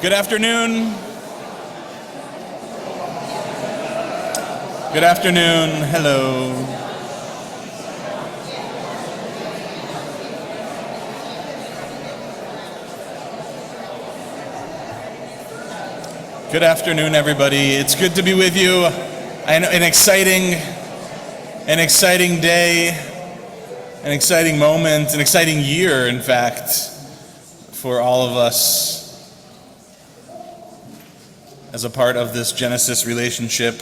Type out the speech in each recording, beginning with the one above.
Good afternoon. Good afternoon. Hello. Good afternoon, everybody. It's good to be with you. An exciting day, an exciting moment, an exciting year, in fact, for all of us as a part of this Genesis relationship.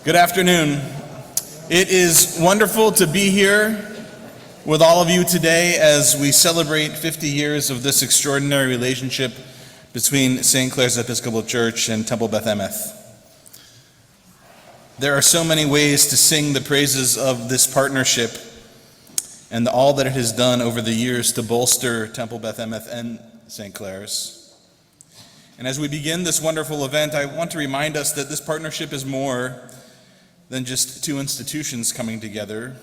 Good afternoon. It is wonderful to be here with all of you today as we celebrate 50 years of this extraordinary relationship between St. Clare's Episcopal Church and Temple Beth Emeth. There are so many ways to sing the praises of this partnership and all that it has done over the years to bolster Temple Beth Emeth and St. Clare's. And as we begin this wonderful event, I want to remind us that this partnership is more than just two institutions coming together.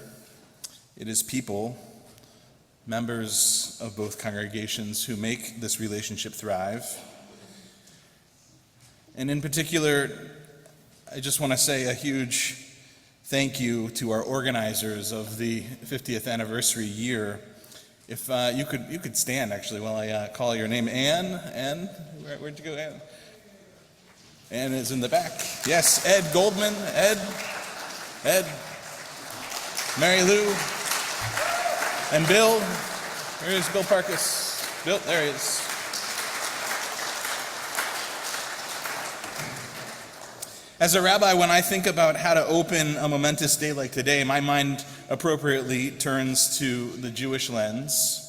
It is people, members of both congregations, who make this relationship thrive. And in particular, I just want to say a huge thank you to our organizers of the 50th anniversary year. If you could stand actually while I call your name. Ann, where'd you go, Ann? Ann is in the back. Yes, Ed Goldman, Ed, Mary Lou, and Bill. Where is Bill Parkus? Bill, there he is. As a rabbi, when I think about how to open a momentous day like today, my mind appropriately turns to the Jewish lens.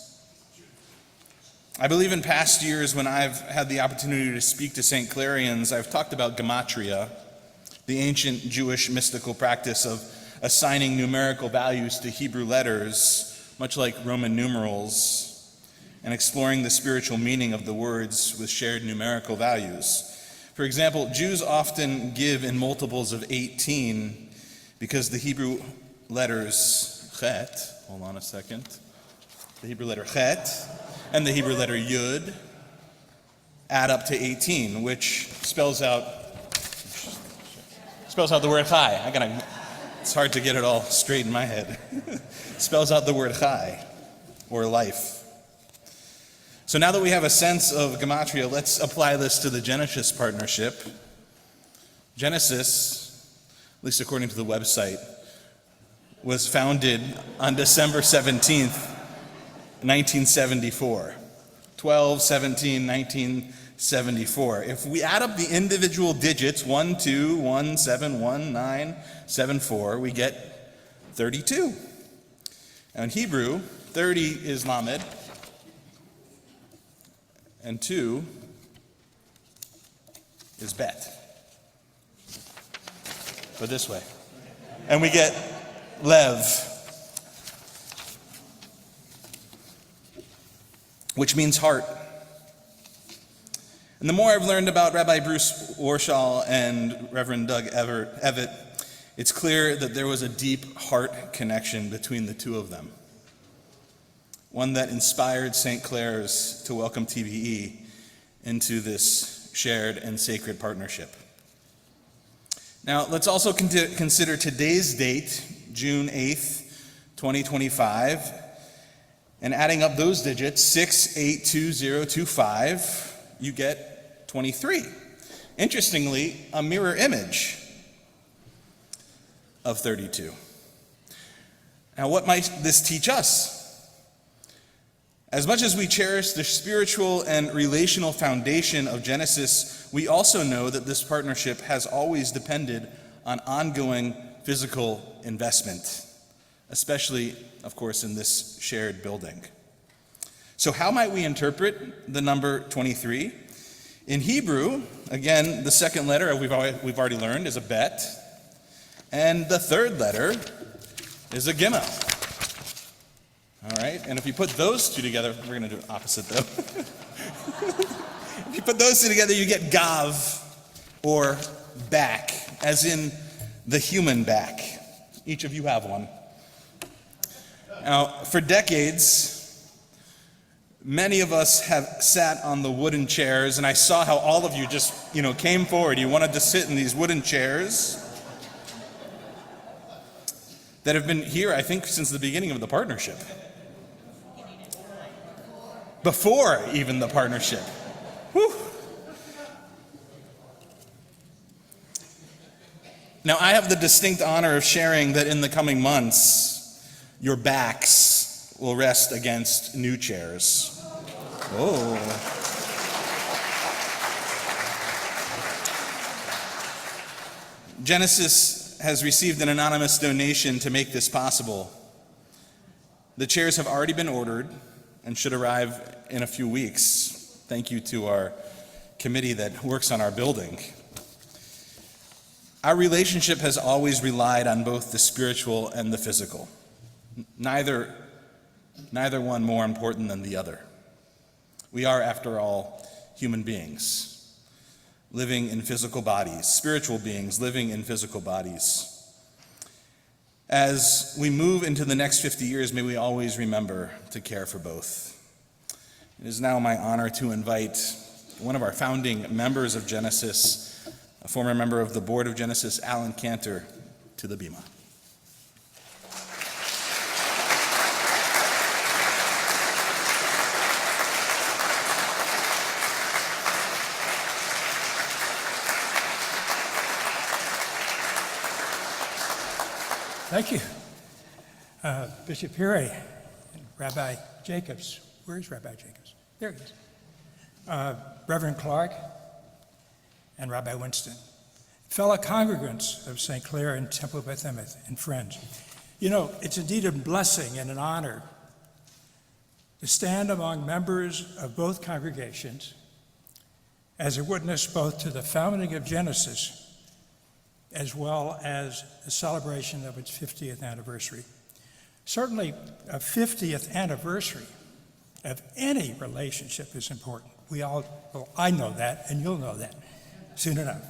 I believe in past years when I've had the opportunity to speak to St. Clarians, I've talked about gematria, the ancient Jewish mystical practice of assigning numerical values to Hebrew letters, much like Roman numerals, and exploring the spiritual meaning of the words with shared numerical values. For example, Jews often give in multiples of 18 because the Hebrew letters chet, hold on a second, the Hebrew letter chet and the Hebrew letter yud add up to 18, which spells out the word chai. It's hard to get it all straight in my head. Spells out the word chai, or life. So now that we have a sense of gematria, let's apply this to the Genesis partnership. Genesis, at least according to the website, was founded on December 17th, 1974. 12/17/1974. If we add up the individual digits, 1, 2, 1, 7, 1, 9, 7, 4, we get 32. Now in Hebrew, 30 is lamed, and 2 is bet. But this way. And we get lev, which means heart. And the more I've learned about Rabbi Bruce Warshaw and Reverend Doug Evatt, it's clear that there was a deep heart connection between the two of them. One that inspired St. Clare's to welcome TBE into this shared and sacred partnership. Now, let's also consider today's date, June 8th, 2025, and adding up those digits, 682025, you get 23. Interestingly, a mirror image of 32. Now, what might this teach us? As much as we cherish the spiritual and relational foundation of Genesis, we also know that this partnership has always depended on ongoing physical investment, especially, of course, in this shared building. So how might we interpret the number 23? In Hebrew, again, the second letter, we've already learned, is a bet. And the third letter is a gimel. All right, and if you put those two together, we're going to do it opposite though. If you put those two together, you get gav, or back, as in the human back. Each of you have one. Now, for decades, many of us have sat on the wooden chairs, and I saw how all of you just, came forward. You wanted to sit in these wooden chairs that have been here, I think, since the beginning of the partnership. Before even the partnership. Whew. Now, I have the distinct honor of sharing that in the coming months, your backs will rest against new chairs. Oh. Genesis has received an anonymous donation to make this possible. The chairs have already been ordered and should arrive in a few weeks. Thank you to our committee that works on our building. Our relationship has always relied on both the spiritual and the physical. Neither one more important than the other. We are, after all, human beings, living in physical bodies, spiritual beings living in physical bodies. As we move into the next 50 years, may we always remember to care for both. It is now my honor to invite one of our founding members of Genesis, a former member of the board of Genesis, Alan Cantor, to the bema. Thank you. Bishop Piri and Rabbi Jacobs. Where is Rabbi Jacobs? There he is. Reverend Clark and Rabbi Winston. Fellow congregants of St. Clair and Temple Beth Emeth and friends. It's indeed a blessing and an honor to stand among members of both congregations as a witness both to the founding of Genesis as well as the celebration of its 50th anniversary. Certainly, a 50th anniversary of any relationship is important. I know that, and you'll know that soon enough.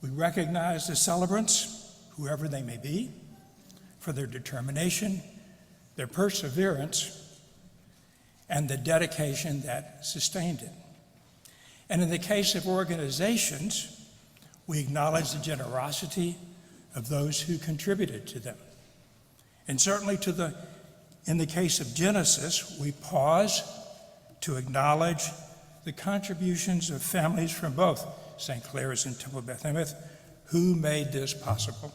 We recognize the celebrants, whoever they may be, for their determination, their perseverance, and the dedication that sustained it. And in the case of organizations, we acknowledge the generosity of those who contributed to them. And certainly in the case of Genesis, we pause to acknowledge the contributions of families from both St. Clair's and Temple Beth Emeth who made this possible.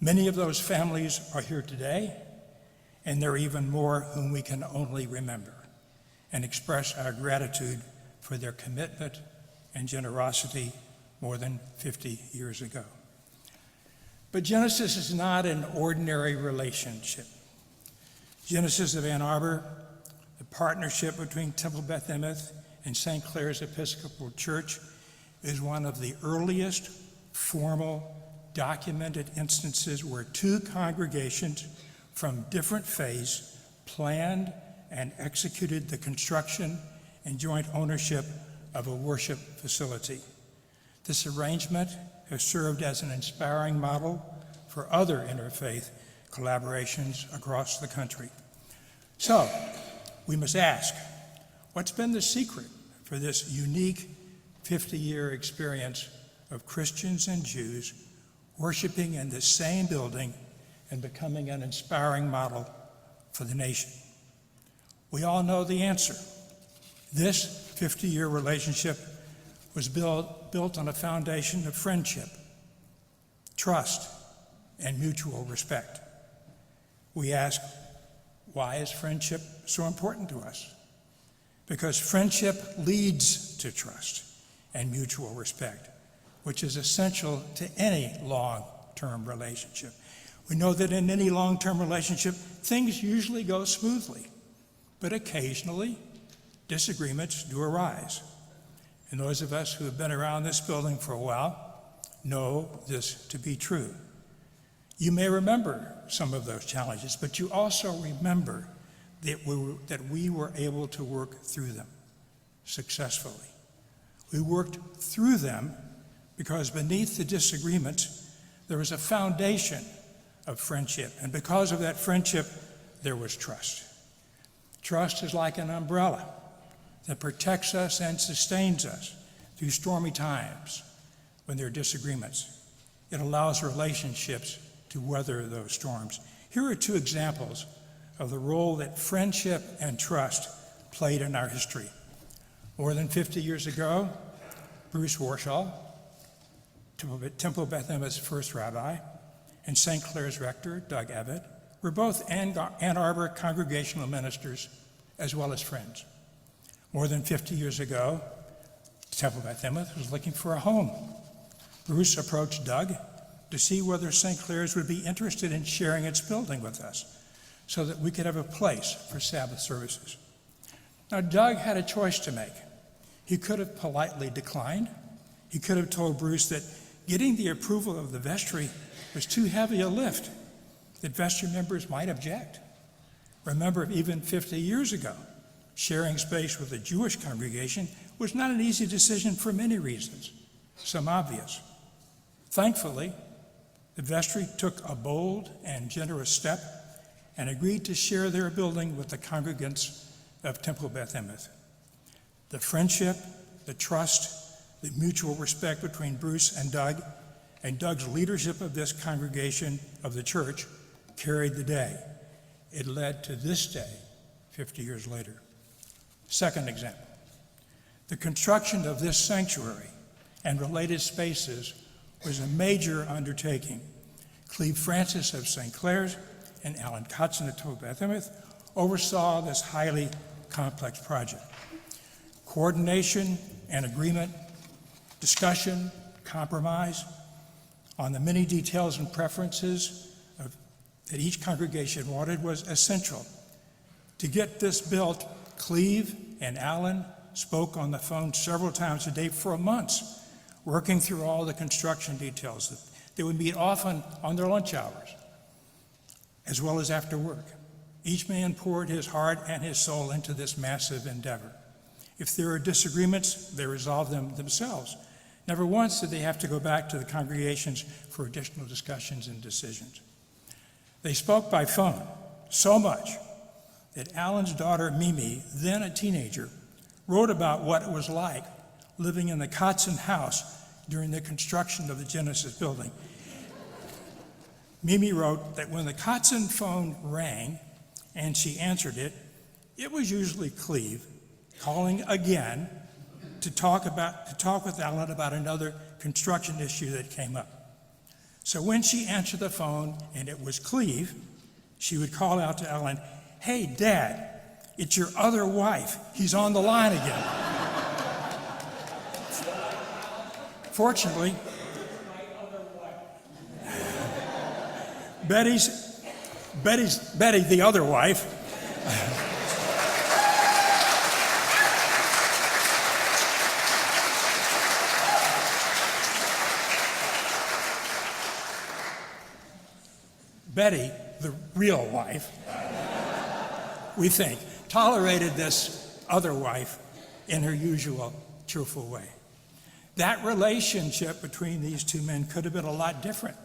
Many of those families are here today, and there are even more whom we can only remember and express our gratitude for their commitment and generosity more than 50 years ago. But Genesis is not an ordinary relationship. Genesis of Ann Arbor, the partnership between Temple Beth Emeth and St. Clair's Episcopal Church, is one of the earliest formal documented instances where two congregations from different faiths planned and executed the construction and joint ownership of a worship facility. This arrangement has served as an inspiring model for other interfaith collaborations across the country. So, we must ask, what's been the secret for this unique 50-year experience of Christians and Jews worshiping in the same building and becoming an inspiring model for the nation? We all know the answer. This 50-year relationship was built on a foundation of friendship, trust, and mutual respect. We ask, why is friendship so important to us? Because friendship leads to trust and mutual respect, which is essential to any long-term relationship. We know that in any long-term relationship, things usually go smoothly, but occasionally disagreements do arise. And those of us who have been around this building for a while know this to be true. You may remember some of those challenges, but you also remember that we were able to work through them successfully. We worked through them because beneath the disagreements, there was a foundation of friendship. And because of that friendship, there was trust. Trust is like an umbrella that protects us and sustains us through stormy times when there are disagreements. It allows relationships to weather those storms. Here are two examples of the role that friendship and trust played in our history. More than 50 years ago, Bruce Warshaw, Temple Beth Emeth's first rabbi, and St. Clair's rector, Doug Emeth, were both Ann Arbor congregational ministers as well as friends. More than 50 years ago, Temple Beth Emeth was looking for a home. Bruce approached Doug to see whether St. Clair's would be interested in sharing its building with us so that we could have a place for Sabbath services. Now, Doug had a choice to make. He could have politely declined. He could have told Bruce that getting the approval of the vestry was too heavy a lift, that vestry members might object. Remember, even 50 years ago, sharing space with a Jewish congregation was not an easy decision for many reasons, some obvious. Thankfully, the vestry took a bold and generous step and agreed to share their building with the congregants of Temple Beth Emeth. The friendship, the trust, the mutual respect between Bruce and Doug's leadership of this congregation of the church carried the day. It led to this day, 50 years later. Second example, the construction of this sanctuary and related spaces was a major undertaking. Cleve Francis of St. Clair's and Alan Kotzen of Temple Beth Emeth oversaw this highly complex project. Coordination and agreement, discussion, compromise on the many details and preferences that each congregation wanted was essential. To get this built, Cleve and Alan spoke on the phone several times a day for months, working through all the construction details. They would meet often on their lunch hours, as well as after work. Each man poured his heart and his soul into this massive endeavor. If there are disagreements, they resolve them themselves. Never once did they have to go back to the congregations for additional discussions and decisions. They spoke by phone so much that Alan's daughter, Mimi, then a teenager, wrote about what it was like living in the Kotzen house during the construction of the Genesis building. Mimi wrote that when the Kotzen phone rang and she answered it, it was usually Cleve calling again to talk with Alan about another construction issue that came up. So when she answered the phone and it was Cleve, she would call out to Alan, "Hey, Dad, it's your other wife. He's on the line again." Fortunately, Betty, the other wife, Betty, the real wife, we think, tolerated this other wife in her usual cheerful way. That relationship between these two men could have been a lot different.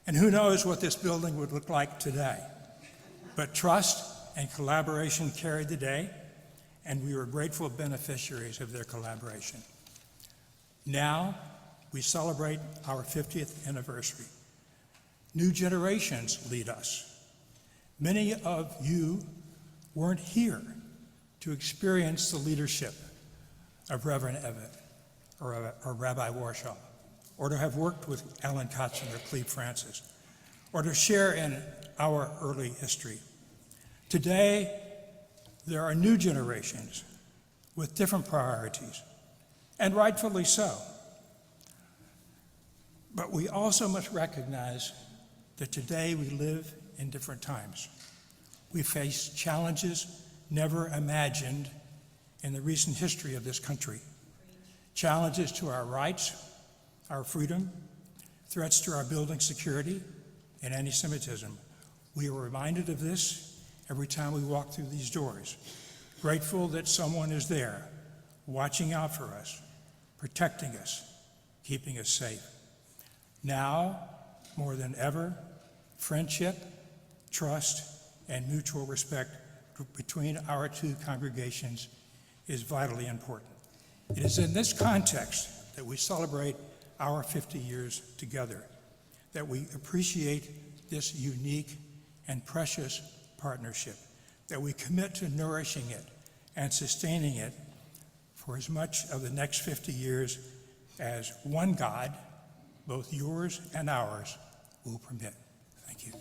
And who knows what this building would look like today. But trust and collaboration carried the day, and we were grateful beneficiaries of their collaboration. Now, we celebrate our 50th anniversary. New generations lead us. Many of you weren't here to experience the leadership of Reverend Emeth or Rabbi Warshaw, or to have worked with Alan Kotzen or Cleve Francis, or to share in our early history. Today, there are new generations with different priorities, and rightfully so. But we also must recognize that today we live in different times. We face challenges never imagined in the recent history of this country. Challenges to our rights, our freedom, threats to our building security, and anti-Semitism. We are reminded of this every time we walk through these doors, grateful that someone is there, watching out for us, protecting us, keeping us safe. Now, more than ever, friendship, trust, and mutual respect between our two congregations is vitally important. It is in this context that we celebrate our 50 years together, that we appreciate this unique and precious partnership, that we commit to nourishing it and sustaining it for as much of the next 50 years as one God, both yours and ours, will permit. Thank you.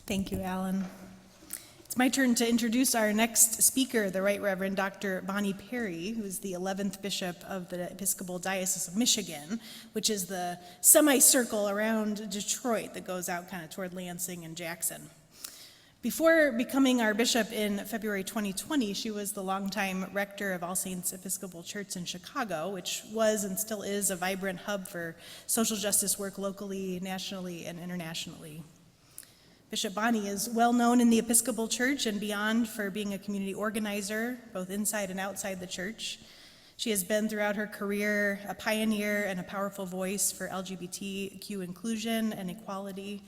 Thank you, Alan. It's my turn to introduce our next speaker, the Right Reverend Dr. Bonnie Perry, who is the 11th Bishop of the Episcopal Diocese of Michigan, which is the semicircle around Detroit that goes out kind of toward Lansing and Jackson. Before becoming our bishop in February 2020, she was the longtime rector of All Saints Episcopal Church in Chicago, which was and still is a vibrant hub for social justice work locally, nationally, and internationally. Bishop Bonnie is well known in the Episcopal Church and beyond for being a community organizer, both inside and outside the church. She has been throughout her career a pioneer and a powerful voice for LGBTQ inclusion and equality,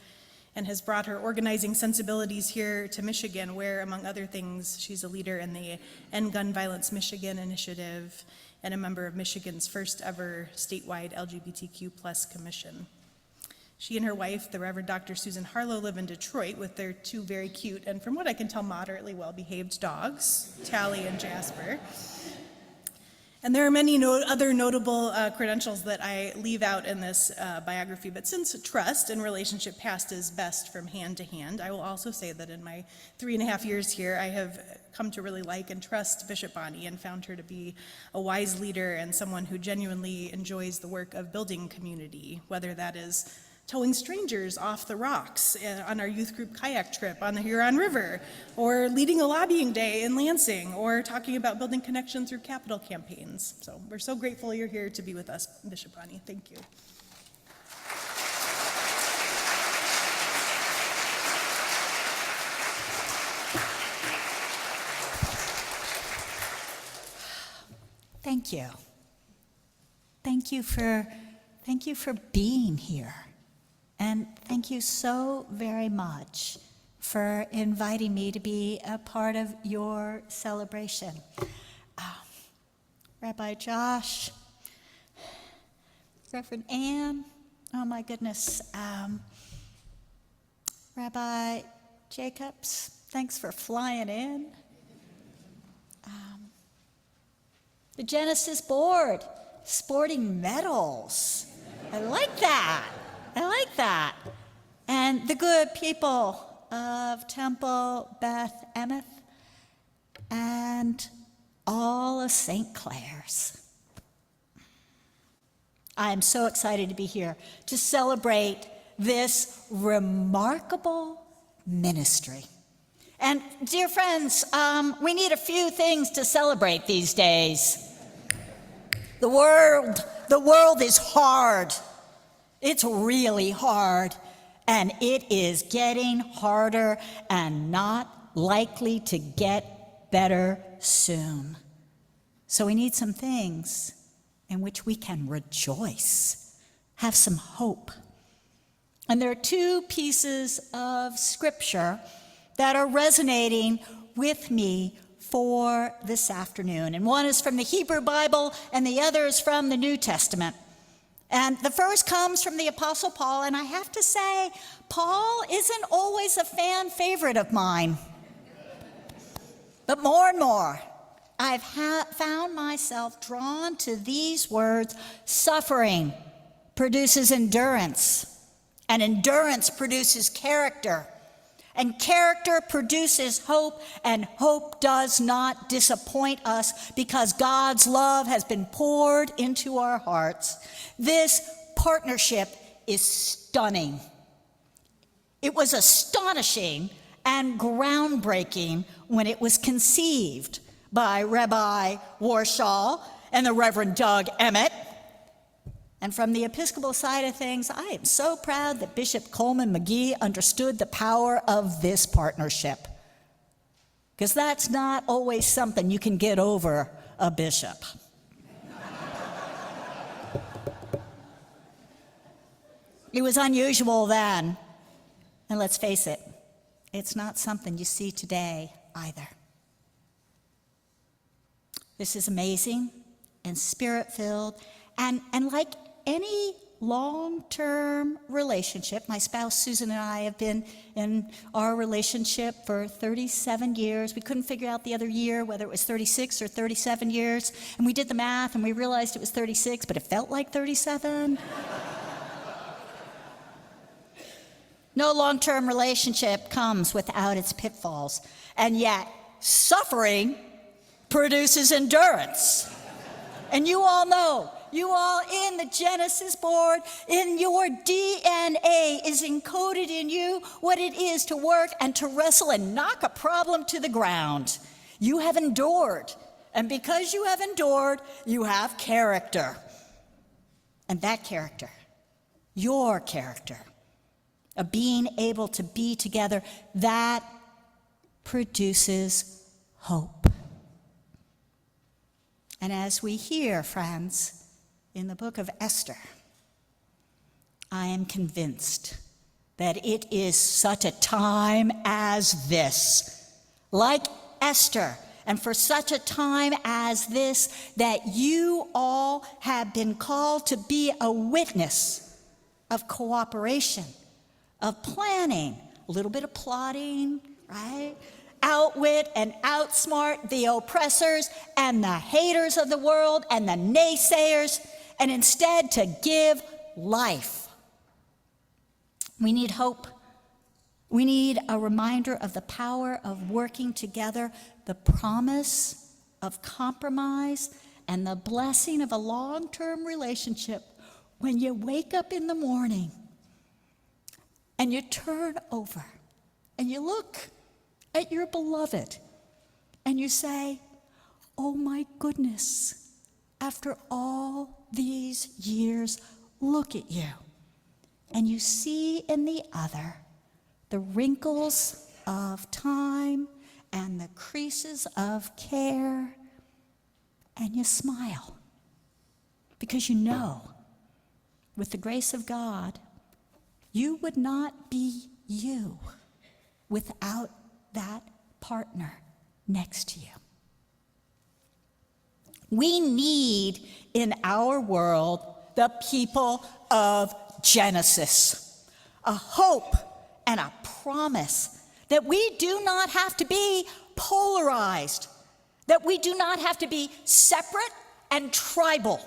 and has brought her organizing sensibilities here to Michigan, where, among other things, she's a leader in the End Gun Violence Michigan initiative and a member of Michigan's first ever statewide LGBTQ+ commission. She and her wife, the Reverend Dr. Susan Harlow, live in Detroit with their two very cute and, from what I can tell, moderately well-behaved dogs, Tally and Jasper. And there are many other notable credentials that I leave out in this biography, but since trust and relationship passes best from hand to hand, I will also say that in my 3.5 years here, I have come to really like and trust Bishop Bonnie and found her to be a wise leader and someone who genuinely enjoys the work of building community, whether that is towing strangers off the rocks on our youth group kayak trip on the Huron River, or leading a lobbying day in Lansing, or talking about building connection through capital campaigns. So we're so grateful you're here to be with us, Bishop Bonnie. Thank you. Thank you. Thank you for being here. And thank you so very much for inviting me to be a part of your celebration. Rabbi Josh, Reverend Ann, oh my goodness, Rabbi Jacobs, thanks for flying in. The Genesis board, sporting medals. I like that. And the good people of Temple, Beth, Emeth, and all of St. Clair's. I am so excited to be here to celebrate this remarkable ministry. And dear friends, we need a few things to celebrate these days. The world is hard. It's really hard, and it is getting harder and not likely to get better soon. So we need some things in which we can rejoice, have some hope. And there are two pieces of scripture that are resonating with me for this afternoon. And one is from the Hebrew Bible, and the other is from the New Testament. And the first comes from the Apostle Paul, and I have to say, Paul isn't always a fan favorite of mine. But more and more, I've found myself drawn to these words: suffering produces endurance, and endurance produces character, And character produces hope, and hope does not disappoint us because God's love has been poured into our hearts. This partnership is stunning. It was astonishing and groundbreaking when it was conceived by Rabbi Warshall and the Reverend Doug Emeth. And from the Episcopal side of things, I am so proud that Bishop Coleman McGee understood the power of this partnership, because that's not always something you can get over a bishop. It was unusual then, and let's face it, it's not something you see today either. This is amazing and spirit-filled, and like any long-term relationship, my spouse Susan and I have been in our relationship for 37 years. We couldn't figure out the other year whether it was 36 or 37 years, and we did the math and we realized it was 36, but it felt like 37. No long-term relationship comes without its pitfalls, and yet suffering produces endurance. And you all know, you all in the Genesis board, in your DNA is encoded in you what it is to work and to wrestle and knock a problem to the ground. You have endured, and because you have endured, you have character. And that character, your character, of being able to be together, that produces hope. And as we hear, friends, in the book of Esther, I am convinced that it is such a time as this, like Esther, and for such a time as this, that you all have been called to be a witness of cooperation, of planning, a little bit of plotting, right? Outwit and outsmart the oppressors and the haters of the world and the naysayers, and instead to give life. We need hope. We need a reminder of the power of working together, the promise of compromise, and the blessing of a long-term relationship when you wake up in the morning and you turn over and you look at your beloved and you say, oh my goodness, after all these years, look at you. And you see in the other the wrinkles of time and the creases of care, and you smile because you know, with the grace of God, you would not be you without that partner next to you. We need in our world the people of Genesis, a hope and a promise that we do not have to be polarized, that we do not have to be separate and tribal,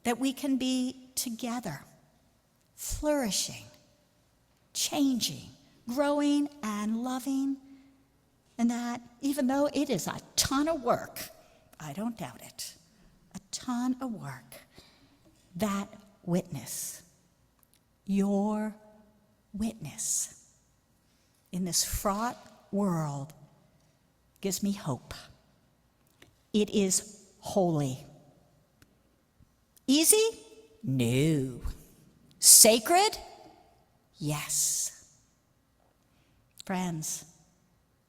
that we can be together, flourishing, changing, growing, and loving, and that even though it is a ton of work, I don't doubt it, a ton of work, that witness, your witness in this fraught world gives me hope. It is holy. Easy? No. Sacred? Yes. Friends,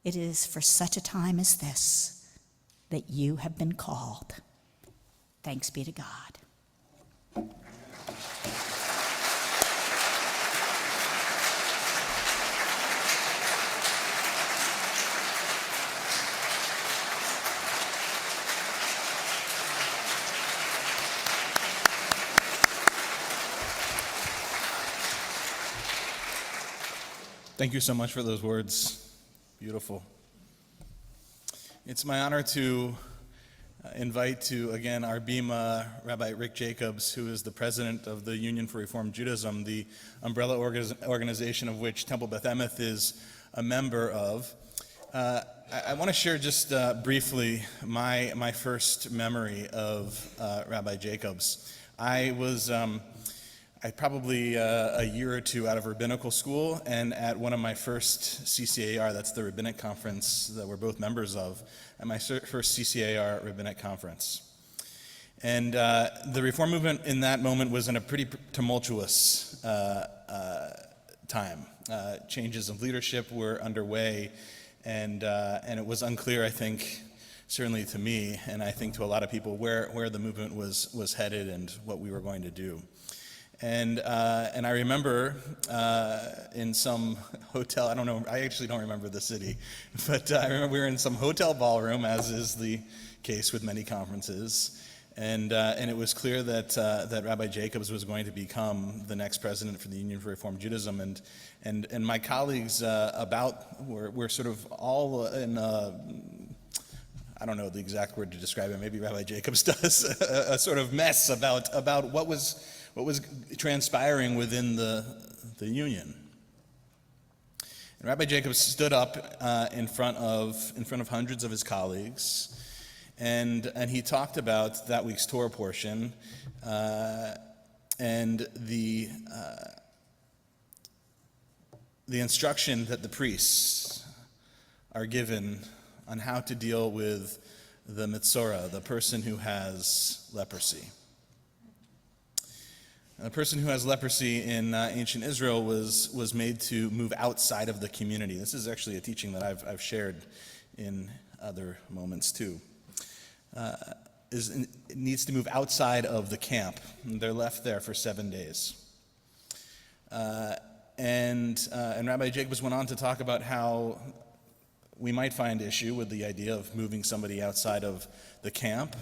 it is for such a time as this that you have been called. Thanks be to God. Thank you so much for those words. Beautiful. It's my honor to invite to, again, our Bima, Rabbi Rick Jacobs, who is the president of the Union for Reform Judaism, the umbrella organization of which Temple Beth Emeth is a member of. I want to share just briefly my first memory of Rabbi Jacobs. I was probably a year or two out of rabbinical school, and at one of my first CCAR, that's the rabbinic conference that we're both members of, at my first CCAR rabbinic conference. And the Reform movement in that moment was in a pretty tumultuous time. Changes of leadership were underway, and it was unclear, I think, certainly to me, and I think to a lot of people, where the movement was headed and what we were going to do. And I remember in some hotel, I actually don't remember the city, but I remember we were in some hotel ballroom, as is the case with many conferences. And it was clear that Rabbi Jacobs was going to become the next president for the Union for Reform Judaism, and my colleagues were sort of all in I don't know the exact word to describe it. Maybe Rabbi Jacobs does a sort of mess about what was transpiring within the union. And Rabbi Jacobs stood up in front of hundreds of his colleagues. And he talked about that week's Torah portion and the instruction that the priests are given on how to deal with the Mitzorah, the person who has leprosy. And the person who has leprosy in ancient Israel was made to move outside of the community. This is actually a teaching that I've shared in other moments too. It needs to move outside of the camp. And they're left there for 7 days. And Rabbi Jacobs went on to talk about how we might find issue with the idea of moving somebody outside of the camp,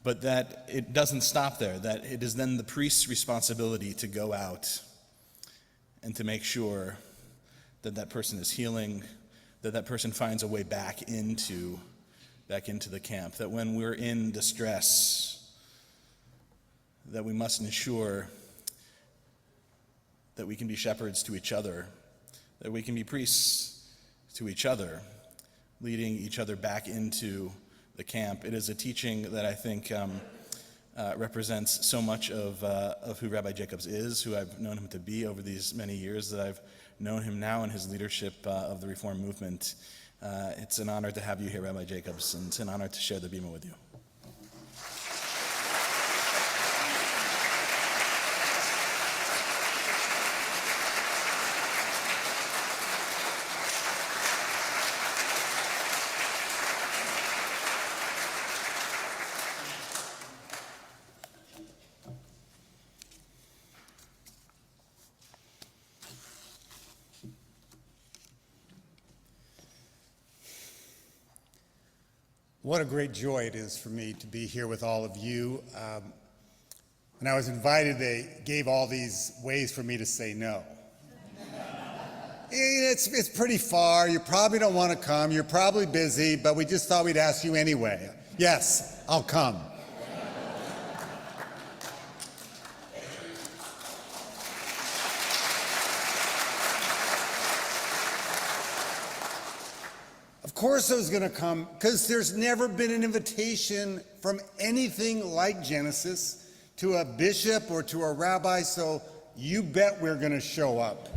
but that it doesn't stop there, that it is then the priest's responsibility to go out and to make sure that that person is healing, that that person finds a way back into the camp, that when we're in distress, that we must ensure that we can be shepherds to each other, that we can be priests to each other, leading each other back into the camp. It is a teaching that I think represents so much of who Rabbi Jacobs is, who I've known him to be over these many years that I've known him now in his leadership of the Reform movement. It's an honor to have you here, Rabbi Jacobs, and it's an honor to share the Bima with you. What a great joy it is for me to be here with all of you. When I was invited, they gave all these ways for me to say no. It's pretty far. You probably don't want to come. You're probably busy, but we just thought we'd ask you anyway. Yes, I'll come. Of course I was going to come, because there's never been an invitation from anything like Genesis to a bishop or to a rabbi, so you bet we're going to show up.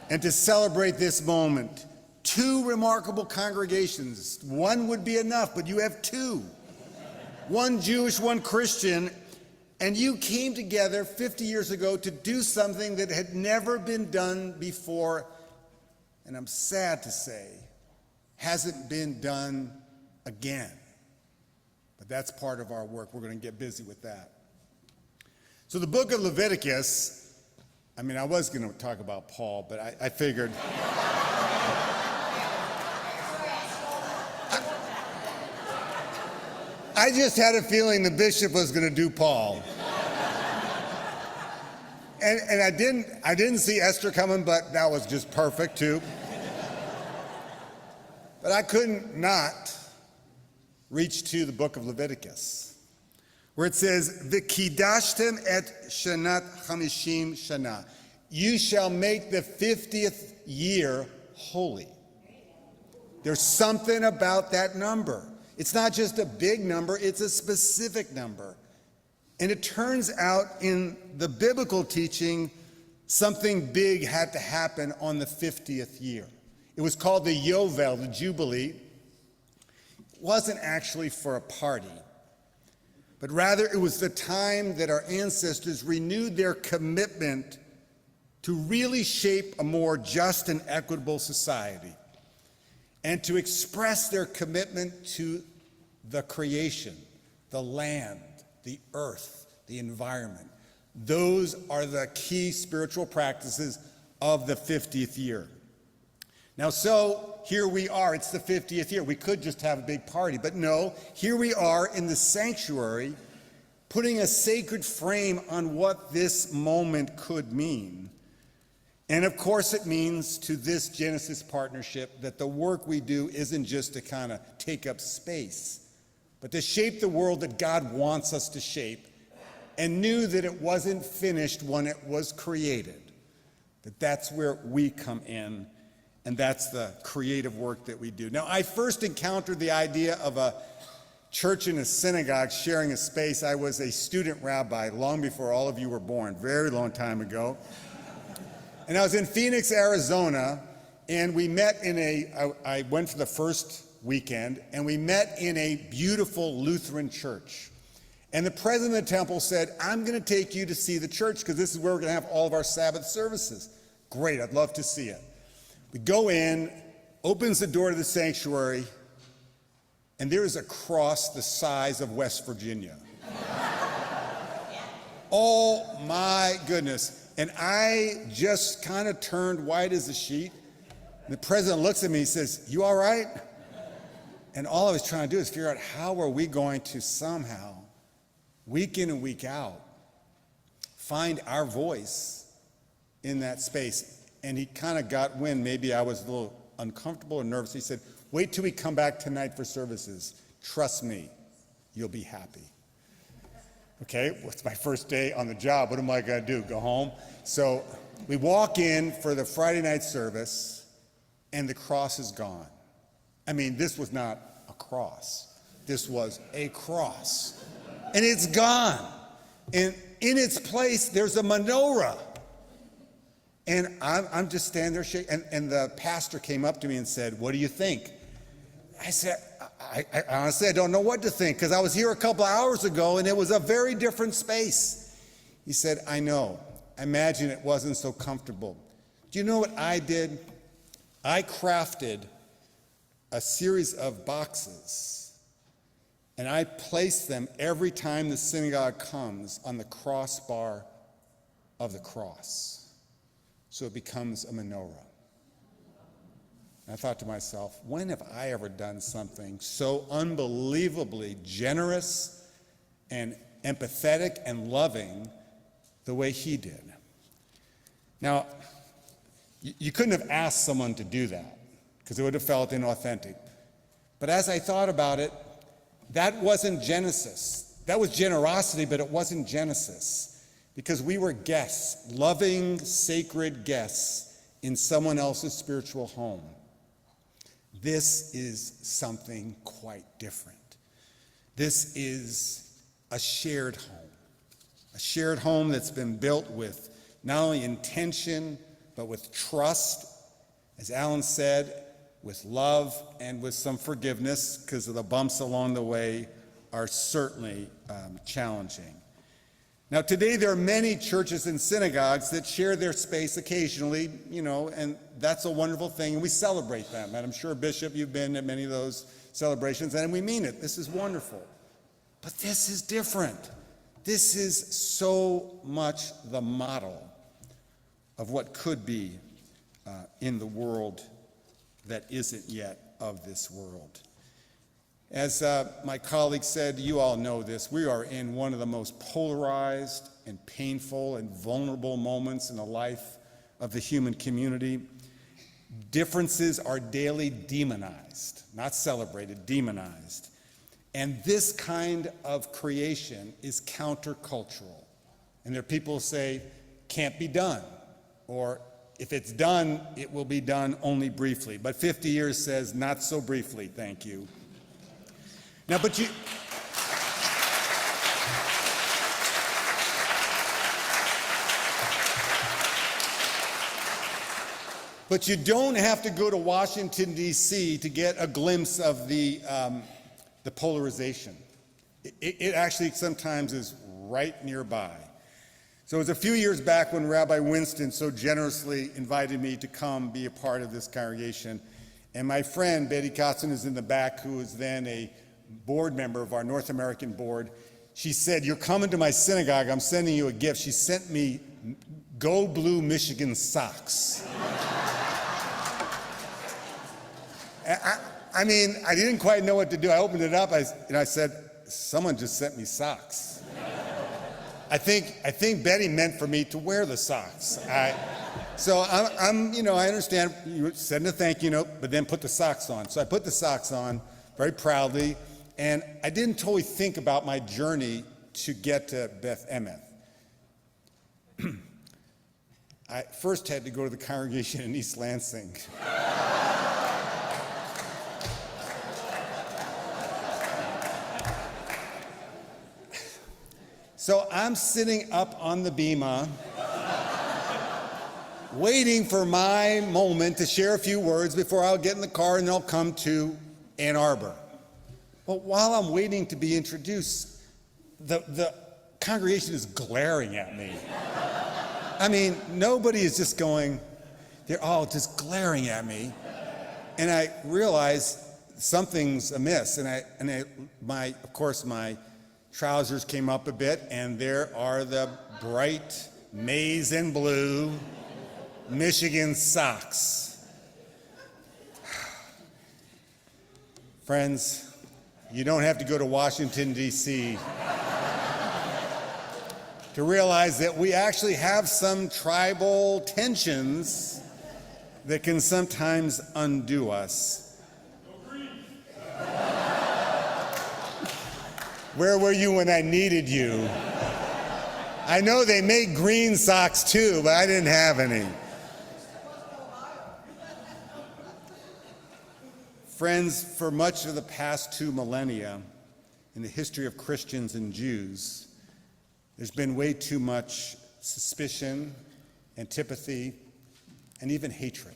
And to celebrate this moment, 2 remarkable congregations. One would be enough, but you have 2. One Jewish, one Christian, and you came together 50 years ago to do something that had never been done before, and I'm sad to say, hasn't been done again. But that's part of our work. We're going to get busy with that. So the book of Leviticus, I was going to talk about Paul, but I figured. I just had a feeling the bishop was going to do Paul. And I didn't see Esther coming, but that was just perfect too. But I couldn't not reach to the book of Leviticus, where it says, "V'kidashtem et shanat chamishim shana." You shall make the 50th year holy. There's something about that number. It's not just a big number, it's a specific number. And it turns out in the biblical teaching, something big had to happen on the 50th year. It was called the Yovel, the Jubilee. It wasn't actually for a party, but rather it was the time that our ancestors renewed their commitment to really shape a more just and equitable society, and to express their commitment to the creation, the land, the earth, the environment. Those are the key spiritual practices of the 50th year. Now, so here we are, it's the 50th year. We could just have a big party, but no, here we are in the sanctuary, putting a sacred frame on what this moment could mean. And of course, it means to this Genesis partnership that the work we do isn't just to kind of take up space, but to shape the world that God wants us to shape, and knew that it wasn't finished when it was created. That's where we come in, and that's the creative work that we do. Now, I first encountered the idea of a church and a synagogue sharing a space. I was a student rabbi long before all of you were born, very long time ago. And I was in Phoenix, Arizona, and we met I went for the first weekend, and we met in a beautiful Lutheran church. And the president of the temple said, I'm going to take you to see the church because this is where we're going to have all of our Sabbath services. Great, I'd love to see it. We go in, opens the door to the sanctuary, and there is a cross the size of West Virginia. Oh my goodness. And I just kind of turned white as a sheet. And the president looks at me, he says, you all right? And all I was trying to do is figure out how are we going to somehow, week in and week out, find our voice in that space. And he kind of got wind, maybe I was a little uncomfortable or nervous. He said, wait till we come back tonight for services. Trust me, you'll be happy. Okay, well, it's my first day on the job. What am I going to do, go home? So we walk in for the Friday night service, and the cross is gone. I mean, this was not a cross. This was a cross. And it's gone. And in its place, there's a menorah. And I'm just standing there shaking. And the pastor came up to me and said, what do you think? I said, I honestly, I don't know what to think, because I was here a couple hours ago and it was a very different space. He said, I know. I imagine it wasn't so comfortable. Do you know what I did? I crafted a series of boxes, and I placed them every time the synagogue comes on the crossbar of the cross, so it becomes a menorah. And I thought to myself, when have I ever done something so unbelievably generous and empathetic and loving the way he did? Now, you couldn't have asked someone to do that, because it would have felt inauthentic. But as I thought about it, that wasn't Genesis. That was generosity, but it wasn't Genesis, because we were guests, loving, sacred guests in someone else's spiritual home. This is something quite different. This is a shared home that's been built with not only intention, but with trust, as Alan said, with love and with some forgiveness, because the bumps along the way are certainly challenging. Now, today there are many churches and synagogues that share their space occasionally, and that's a wonderful thing, and we celebrate them. And I'm sure, Bishop, you've been at many of those celebrations, and we mean it. This is wonderful. But this is different. This is so much the model of what could be in the world that isn't yet of this world. As my colleague said, you all know this, we are in one of the most polarized and painful and vulnerable moments in the life of the human community. Differences are daily demonized, not celebrated, demonized. And this kind of creation is countercultural. And there are people who say, can't be done, or if it's done, it will be done only briefly. But 50 years says, not so briefly, thank you. Now, but you don't have to go to Washington, D.C. to get a glimpse of the polarization. It actually sometimes is right nearby. So it was a few years back when Rabbi Winston so generously invited me to come be a part of this congregation. And my friend, Betty Kotzen, is in the back, who was then a board member of our North American board. She said, "You're coming to my synagogue, I'm sending you a gift." She sent me Go Blue Michigan socks. I mean, I didn't quite know what to do. I opened it up and I said, someone just sent me socks. I think Betty meant for me to wear the socks. So I'm, I understand you send a thank you note, but then put the socks on. So I put the socks on very proudly, and I didn't totally think about my journey to get to Beth Emeth. I first had to go to the congregation in East Lansing. So I'm sitting up on the bima, waiting for my moment to share a few words before I'll get in the car and I'll come to Ann Arbor. But while I'm waiting to be introduced, the congregation is glaring at me. I mean, nobody is just going, they're all just glaring at me. And I realize something's amiss. And my trousers came up a bit, and there are the bright maize and blue Michigan socks. Friends, you don't have to go to Washington, D.C. to realize that we actually have some tribal tensions that can sometimes undo us. Where were you when I needed you? I know they make green socks too, but I didn't have any. Friends, for much of the past 2 millennia in the history of Christians and Jews, there's been way too much suspicion, antipathy, and even hatred.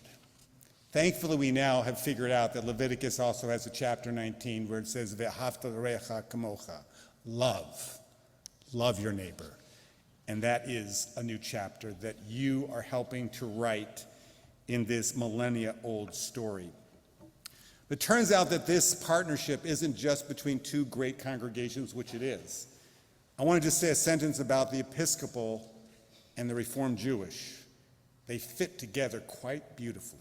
Thankfully, we now have figured out that Leviticus also has a chapter 19 where it says, "Ve'ahavta l'reacha kamocha," love your neighbor. And that is a new chapter that you are helping to write in this millennia-old story. It turns out that this partnership isn't just between 2 great congregations, which it is. I want to just say a sentence about the Episcopal and the Reform Jewish. They fit together quite beautifully.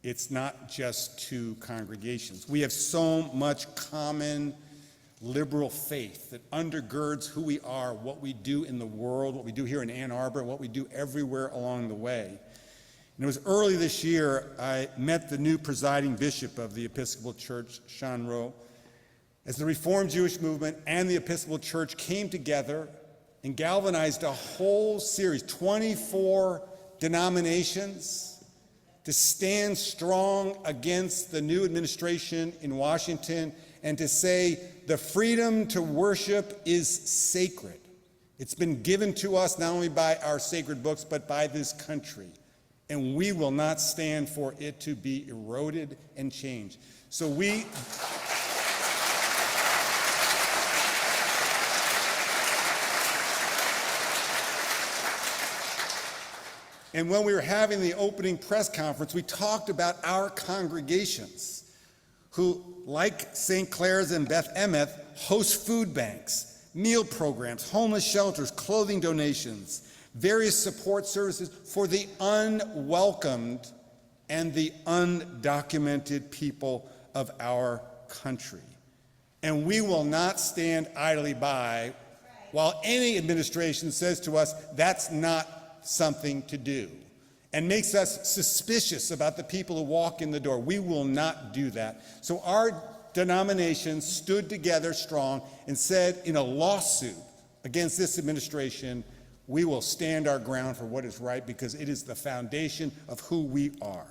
It's not just 2 congregations. We have so much common liberal faith that undergirds who we are, what we do in the world, what we do here in Ann Arbor, what we do everywhere along the way. And it was early this year, I met the new presiding bishop of the Episcopal Church, Sean Rowe, as the Reform Jewish movement and the Episcopal Church came together and galvanized a whole series, 24 denominations, to stand strong against the new administration in Washington and to say the freedom to worship is sacred. It's been given to us not only by our sacred books, but by this country. And we will not stand for it to be eroded and changed. So And when we were having the opening press conference, we talked about our congregations who, like St. Clair's and Beth Emeth, host food banks, meal programs, homeless shelters, clothing donations, various support services for the unwelcomed and the undocumented people of our country. And we will not stand idly by while any administration says to us that's not something to do and makes us suspicious about the people who walk in the door. We will not do that. So our denomination stood together strong and said in a lawsuit against this administration, we will stand our ground for what is right because it is the foundation of who we are.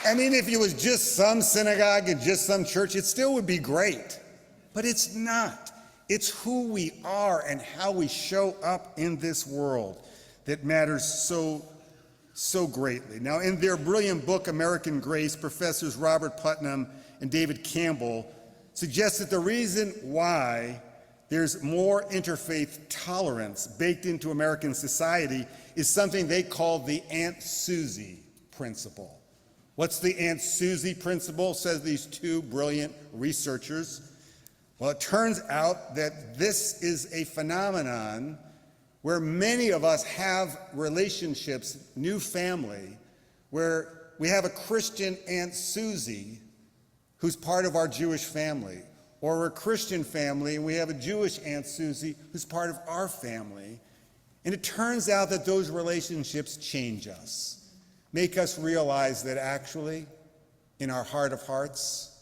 I mean, if it was just some synagogue and just some church, it still would be great. But it's not. It's who we are and how we show up in this world that matters so greatly. Now, in their brilliant book, American Grace, Professors Robert Putnam and David Campbell suggest that the reason why there's more interfaith tolerance baked into American society is something they call the Aunt Susie principle. What's the Aunt Susie principle, says these two brilliant researchers? Well, it turns out that this is a phenomenon where many of us have relationships, new family, where we have a Christian Aunt Susie who's part of our Jewish family, or we're a Christian family and we have a Jewish Aunt Susie who's part of our family. And it turns out that those relationships change us. Make us realize that actually, in our heart of hearts,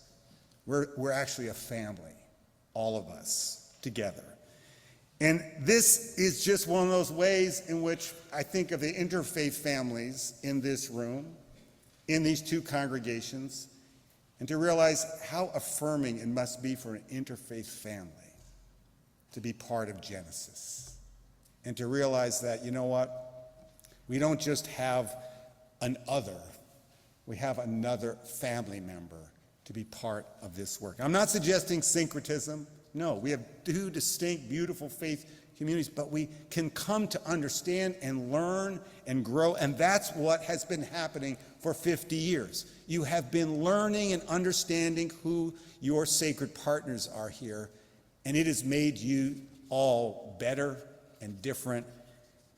we're actually a family, all of us, together. And this is just one of those ways in which I think of the interfaith families in this room, in these two congregations, and to realize how affirming it must be for an interfaith family to be part of Genesis. And to realize that, you know what, we don't just have an other, we have another family member to be part of this work. I'm not suggesting syncretism. No, we have two distinct, beautiful faith communities, but we can come to understand and learn and grow, and that's what has been happening for 50 years. You have been learning and understanding who your sacred partners are here, and it has made you all better and different,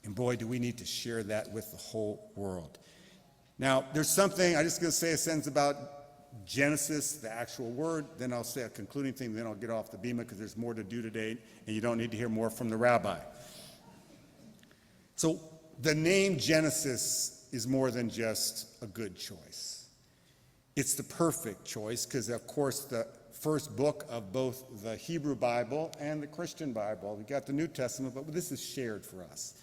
and boy, do we need to share that with the whole world. Now, there's something, I'm just going to say a sentence about Genesis, the actual word, then I'll say a concluding thing, then I'll get off the bema because there's more to do today, and you don't need to hear more from the rabbi. So the name Genesis is more than just a good choice. It's the perfect choice because, of course, the first book of both the Hebrew Bible and the Christian Bible, we got the New Testament, but this is shared for us.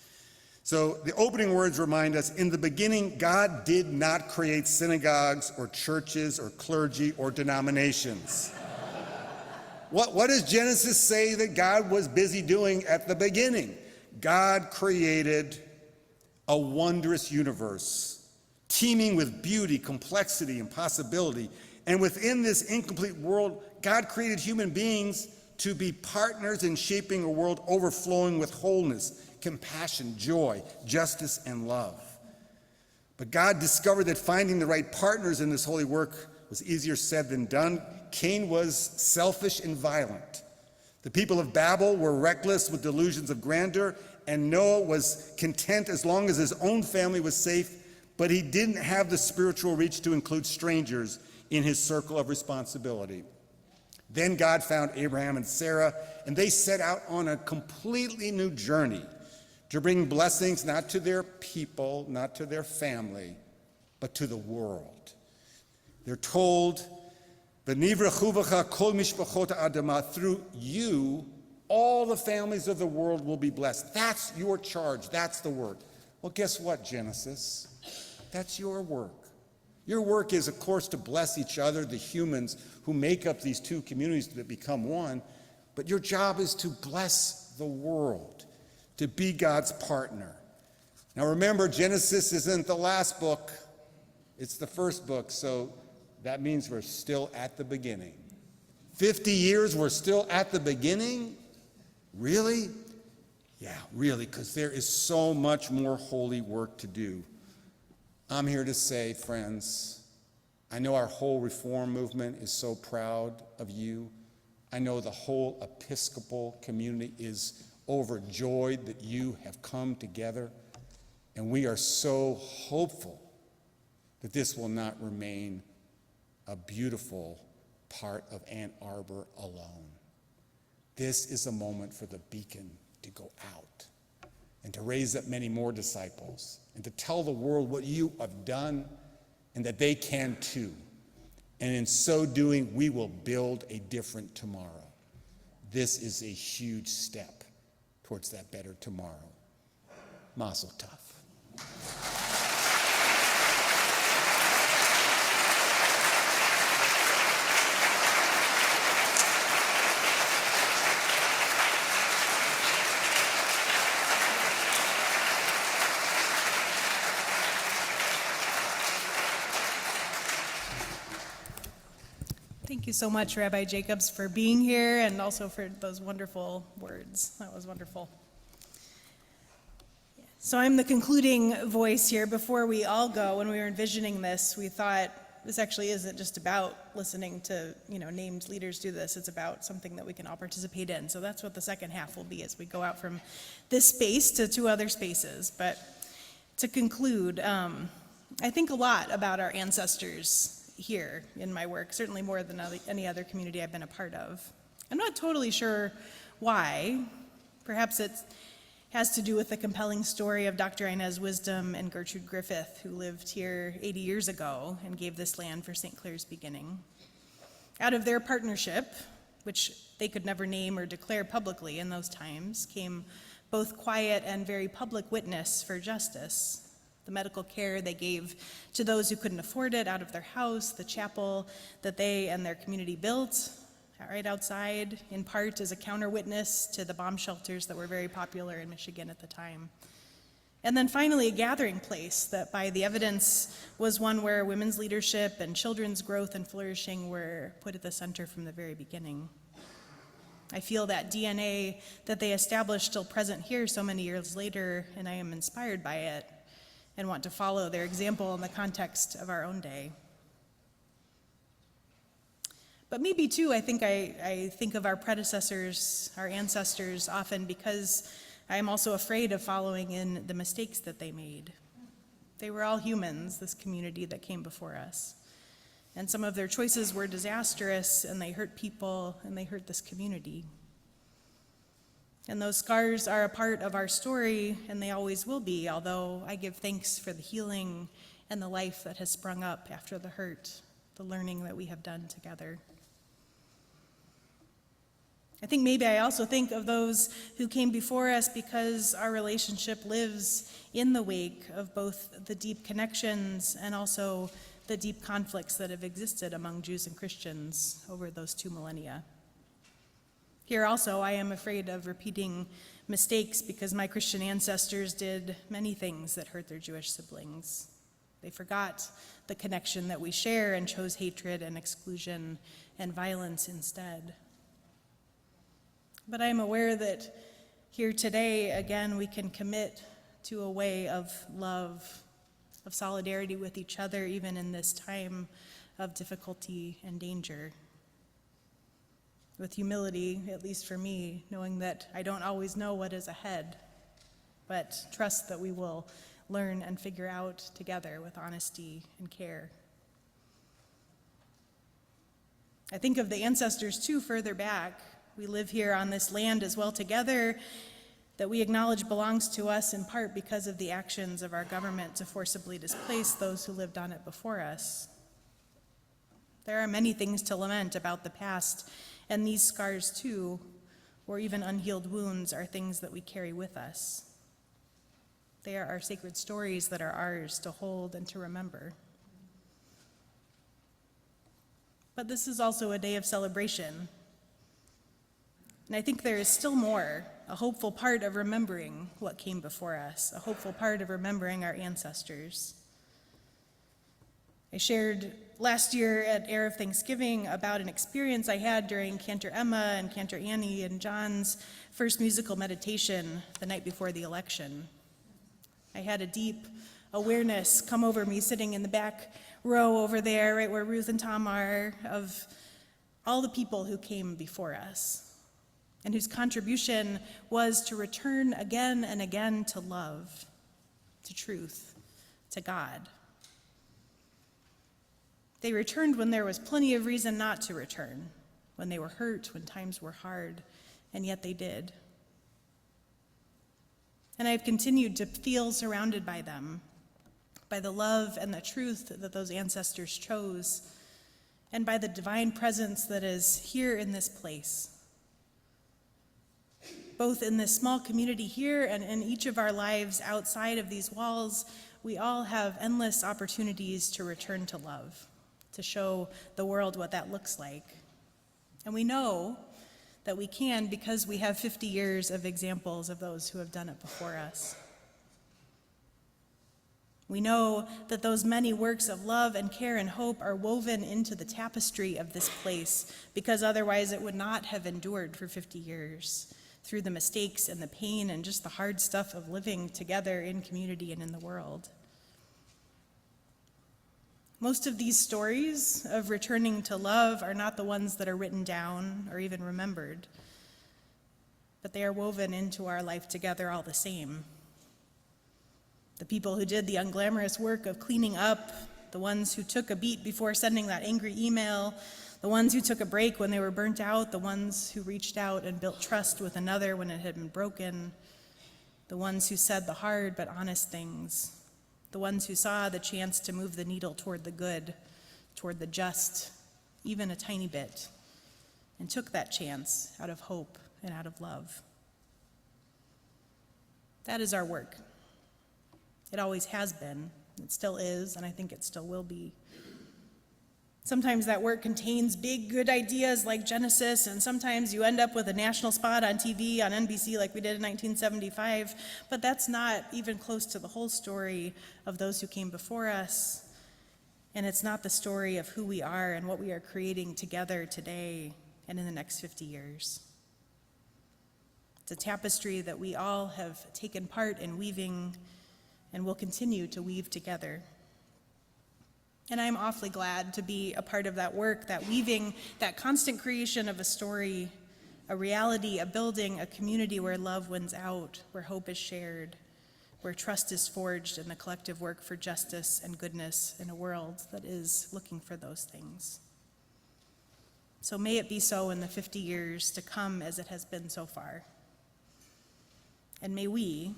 So the opening words remind us, in the beginning, God did not create synagogues or churches or clergy or denominations. What does Genesis say that God was busy doing at the beginning? God created a wondrous universe, teeming with beauty, complexity, and possibility. And within this incomplete world, God created human beings to be partners in shaping a world overflowing with wholeness, compassion, joy, justice, and love. But God discovered that finding the right partners in this holy work was easier said than done. Cain was selfish and violent. The people of Babel were reckless with delusions of grandeur, and Noah was content as long as his own family was safe, but he didn't have the spiritual reach to include strangers in his circle of responsibility. Then God found Abraham and Sarah, and they set out on a completely new journey to bring blessings not to their people, not to their family, but to the world. They're told, "V'nivrachu kol mishpachot ha'adamah," through you, all the families of the world will be blessed. That's your charge. That's the work. Well, guess what, Genesis? That's your work. Your work is, of course, to bless each other, the humans who make up these two communities that become one, but your job is to bless the world, to be God's partner. Now remember, Genesis isn't the last book, it's the first book, so that means we're still at the beginning. 50 years, we're still at the beginning? Really? Yeah, really, because there is so much more holy work to do. I'm here to say, friends, I know our whole Reform movement is so proud of you. I know the whole Episcopal community is overjoyed that you have come together, and we are so hopeful that this will not remain a beautiful part of Ann Arbor alone. This is a moment for the beacon to go out and to raise up many more disciples and to tell the world what you have done and that they can too. And in so doing, we will build a different tomorrow. This is a huge step towards that better tomorrow. Mazel tov. Thank you so much, Rabbi Jacobs, for being here and also for those wonderful words. That was wonderful. So I'm the concluding voice here. Before we all go, when we were envisioning this, we thought this actually isn't just about listening to, named leaders do this. It's about something that we can all participate in. So that's what the second half will be as we go out from this space to 2 other spaces. But to conclude, I think a lot about our ancestors here in my work, certainly more than any other community I've been a part of. I'm not totally sure why. Perhaps it has to do with the compelling story of Dr. Inez Wisdom and Gertrude Griffith, who lived here 80 years ago and gave this land for St. Clair's beginning. Out of their partnership, which they could never name or declare publicly in those times, came both quiet and very public witness for justice. The medical care they gave to those who couldn't afford it out of their house, the chapel that they and their community built right outside, in part as a counter witness to the bomb shelters that were very popular in Michigan at the time. And then finally, a gathering place that by the evidence was one where women's leadership and children's growth and flourishing were put at the center from the very beginning. I feel that DNA that they established still present here so many years later, and I am inspired by it and want to follow their example in the context of our own day. But maybe too, I think of our predecessors, our ancestors, often because I am also afraid of following in the mistakes that they made. They were all humans, this community that came before us. And some of their choices were disastrous, and they hurt people, and they hurt this community. And those scars are a part of our story, and they always will be, although I give thanks for the healing and the life that has sprung up after the hurt, the learning that we have done together. I think maybe I also think of those who came before us because our relationship lives in the wake of both the deep connections and also the deep conflicts that have existed among Jews and Christians over those 2 millennia. Here also, I am afraid of repeating mistakes because my Christian ancestors did many things that hurt their Jewish siblings. They forgot the connection that we share and chose hatred and exclusion and violence instead. But I am aware that here today, again, we can commit to a way of love, of solidarity with each other, even in this time of difficulty and danger. With humility, at least for me, knowing that I don't always know what is ahead, but trust that we will learn and figure out together with honesty and care. I think of the ancestors too further back. We live here on this land as well together that we acknowledge belongs to us in part because of the actions of our government to forcibly displace those who lived on it before us. There are many things to lament about the past, and these scars too, or even unhealed wounds, are things that we carry with us. They are our sacred stories that are ours to hold and to remember. But this is also a day of celebration. And I think there is still more, a hopeful part of remembering what came before us, a hopeful part of remembering our ancestors. I shared last year at Erev Thanksgiving about an experience I had during Cantor Emma and Cantor Annie and John's first musical meditation the night before the election. I had a deep awareness come over me sitting in the back row over there, right where Ruth and Tom are, of all the people who came before us and whose contribution was to return again and again to love, to truth, to God. They returned when there was plenty of reason not to return, when they were hurt, when times were hard, and yet they did. And I've continued to feel surrounded by them, by the love and the truth that those ancestors chose, and by the divine presence that is here in this place. Both in this small community here and in each of our lives outside of these walls, we all have endless opportunities to return to love, to show the world what that looks like. And we know that we can because we have 50 years of examples of those who have done it before us. We know that those many works of love and care and hope are woven into the tapestry of this place, because otherwise it would not have endured for 50 years through the mistakes and the pain and just the hard stuff of living together in community and in the world. Most of these stories of returning to love are not the ones that are written down or even remembered, but they are woven into our life together all the same. The people who did the unglamorous work of cleaning up, the ones who took a beat before sending that angry email, the ones who took a break when they were burnt out, the ones who reached out and built trust with another when it had been broken, the ones who said the hard but honest things, the ones who saw the chance to move the needle toward the good, toward the just, even a tiny bit, and took that chance out of hope and out of love. That is our work. It always has been, it still is, and I think it still will be. Sometimes that work contains big, good ideas like Genesis, and sometimes you end up with a national spot on TV, on NBC, like we did in 1975, but that's not even close to the whole story of those who came before us, and it's not the story of who we are and what we are creating together today and in the next 50 years. It's a tapestry that we all have taken part in weaving and will continue to weave together. And I'm awfully glad to be a part of that work, that weaving, that constant creation of a story, a reality, a building, a community where love wins out, where hope is shared, where trust is forged in the collective work for justice and goodness in a world that is looking for those things. So may it be so in the 50 years to come as it has been so far. And may we,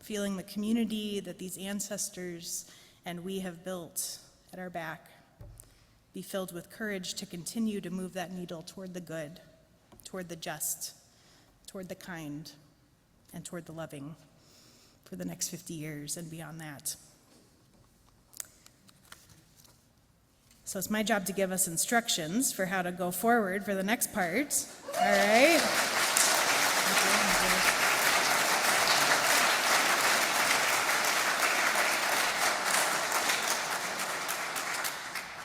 feeling the community that these ancestors and we have built at our back, be filled with courage to continue to move that needle toward the good, toward the just, toward the kind, and toward the loving for the next 50 years and beyond that. So it's my job to give us instructions for how to go forward for the next part. All right?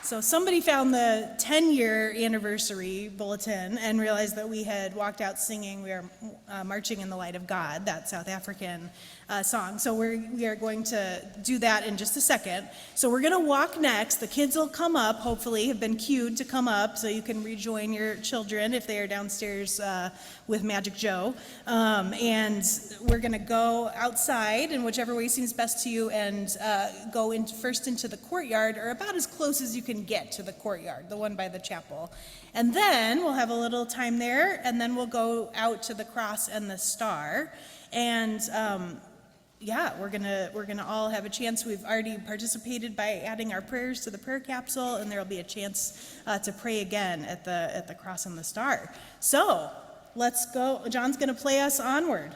So somebody found the 10-year anniversary bulletin and realized that we had walked out singing, we are marching in the light of God, that South African song. So we are going to do that in just a second. So we're going to walk next. The kids will come up, hopefully, have been cued to come up so you can rejoin your children if they are downstairs with Magic Joe. And we're going to go outside in whichever way seems best to you and go first into the courtyard, or about as close as you can get to the courtyard, the one by the chapel. And then we'll have a little time there, and then we'll go out to the cross and the star. And we're gonna all have a chance. We've already participated by adding our prayers to the prayer capsule, and there'll be a chance to pray again at the cross and the star. So let's go. John's gonna play us onward.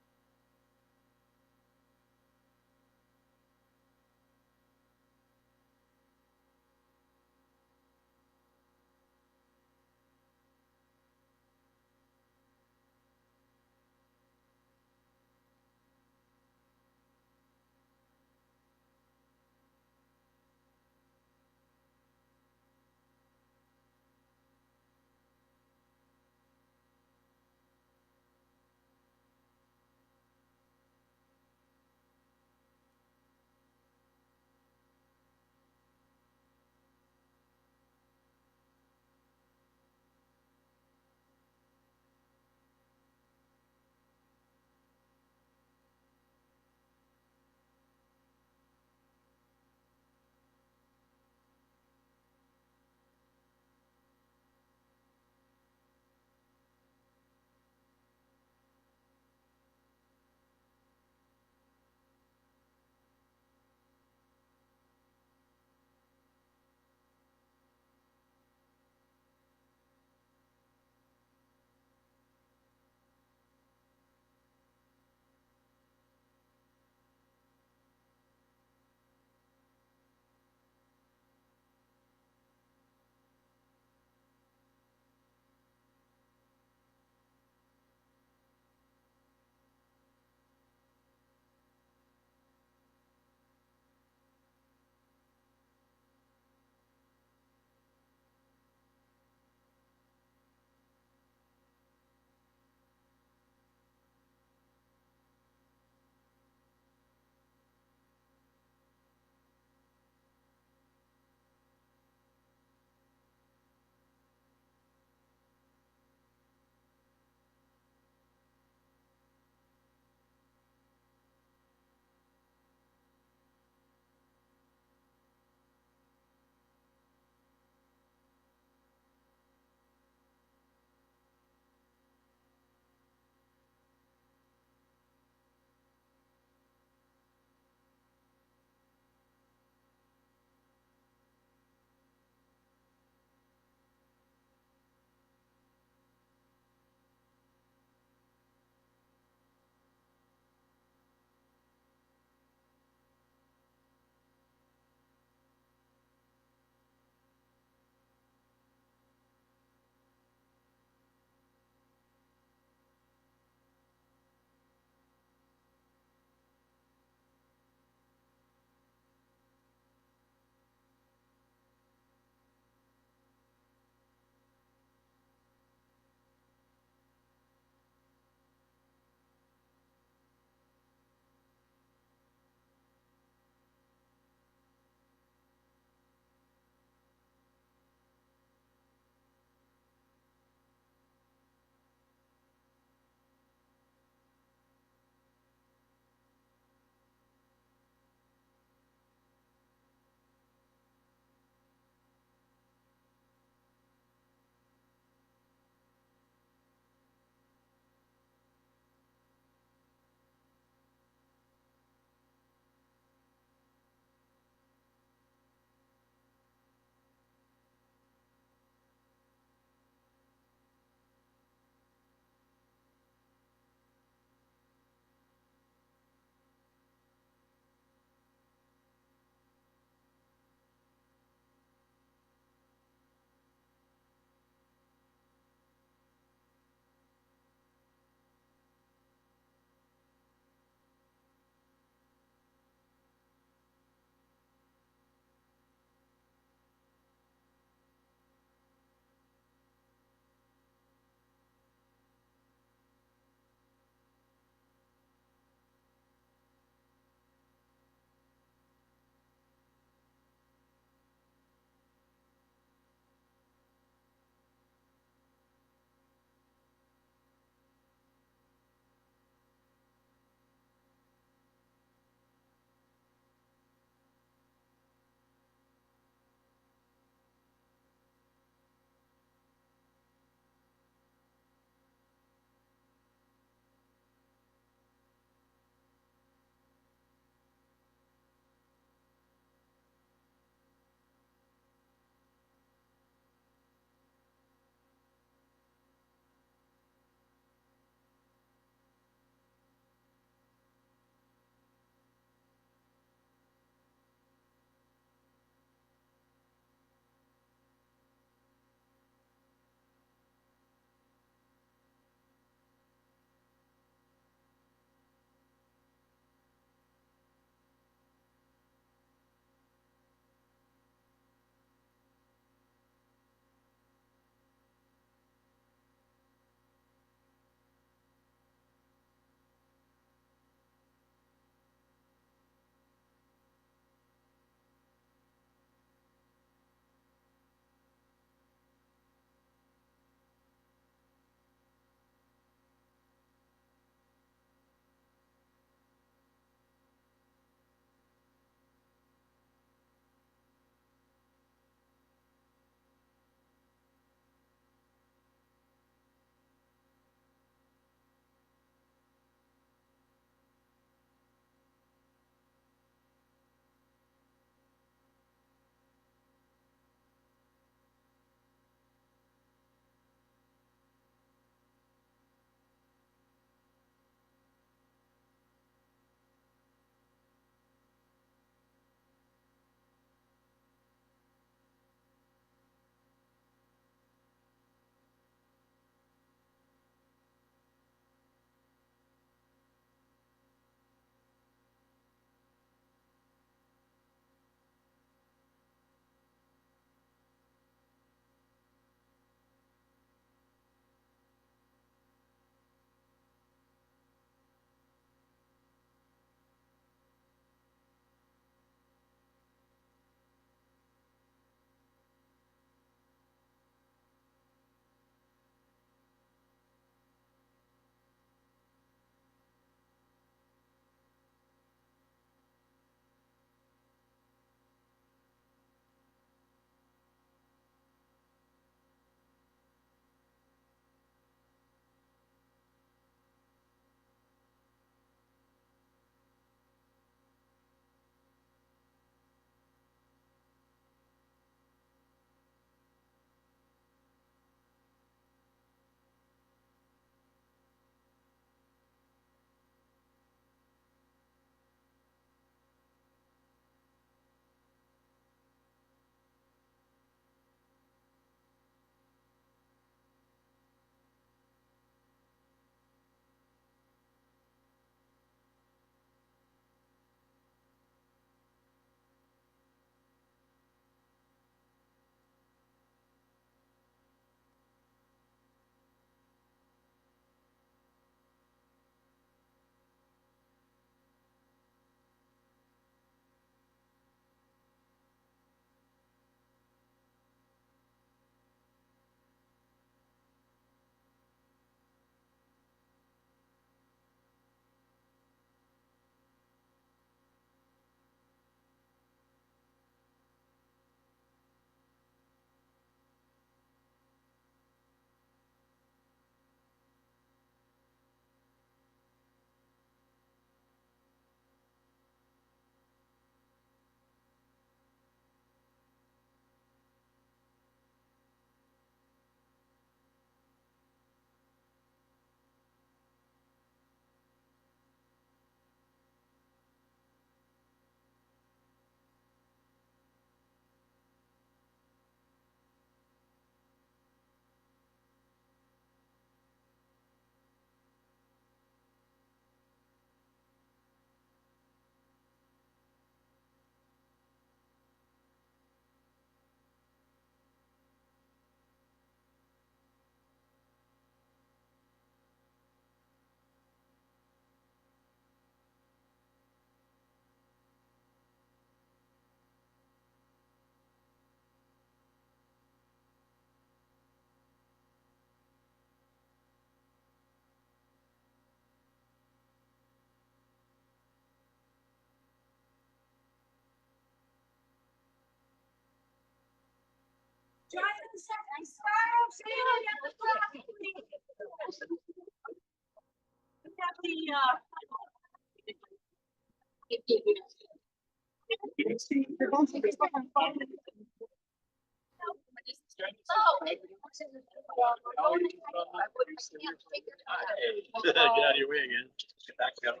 Get out of your way again. Get back up.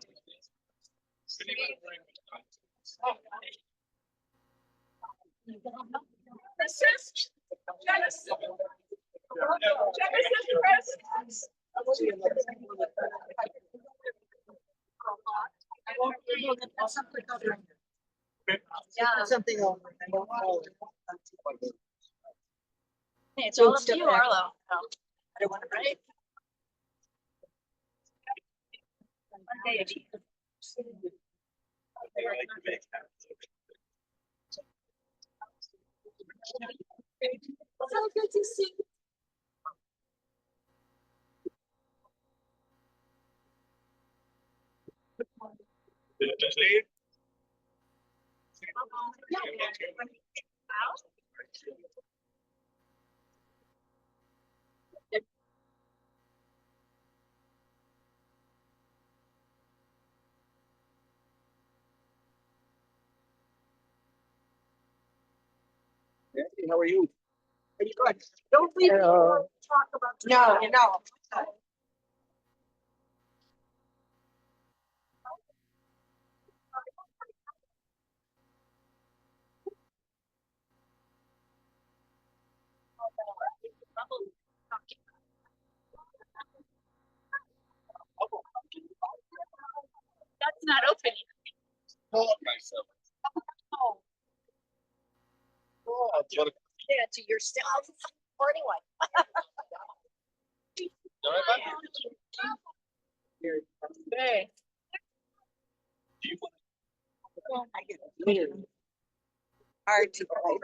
Something over. I don't know. It's all up to you, Arlo. I don't want to write. So good to see you. How are you? Don't leave. Talk about. No, no. That's not open. Yeah, to your still. Or anyone. Hey. I get it. Hard to believe.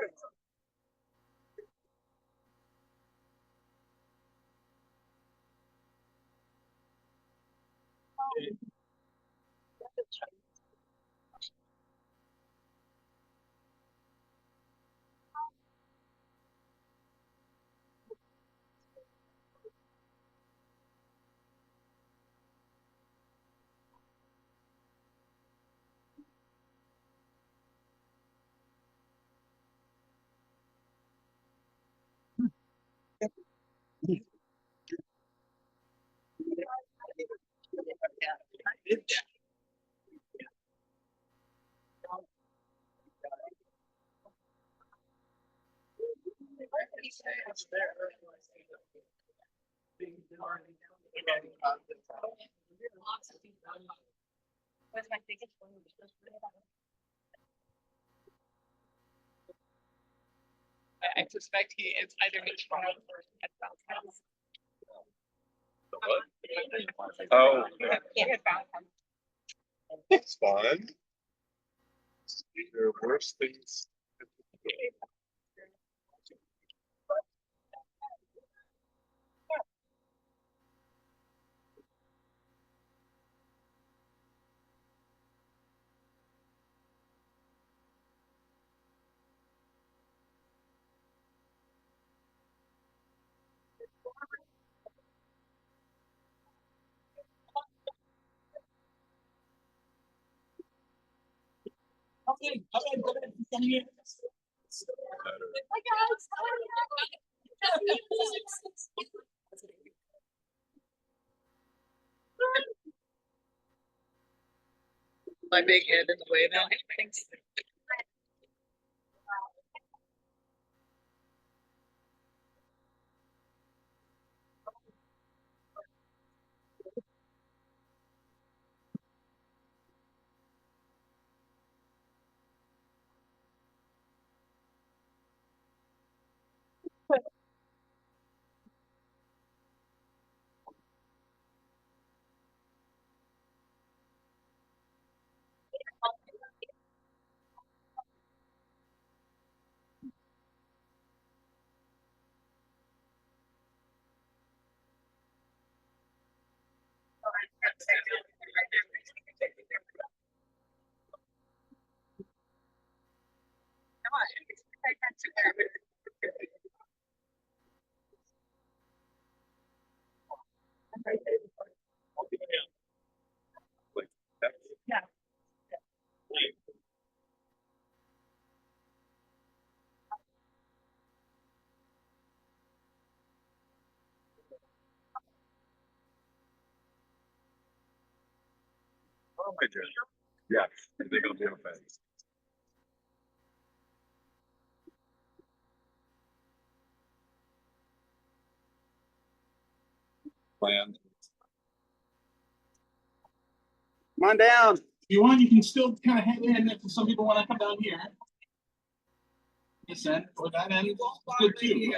What's my biggest one? I suspect he is either H1 or headphones. Oh, He had found him. it's fun. There are worse things. My big head in the way now. Thanks. Yeah. Oh, my God. Yeah, they go real fast. Plan. Come on down. If you want, you can still kind of hang in if some people want to come down here. This end or that end, it's good too.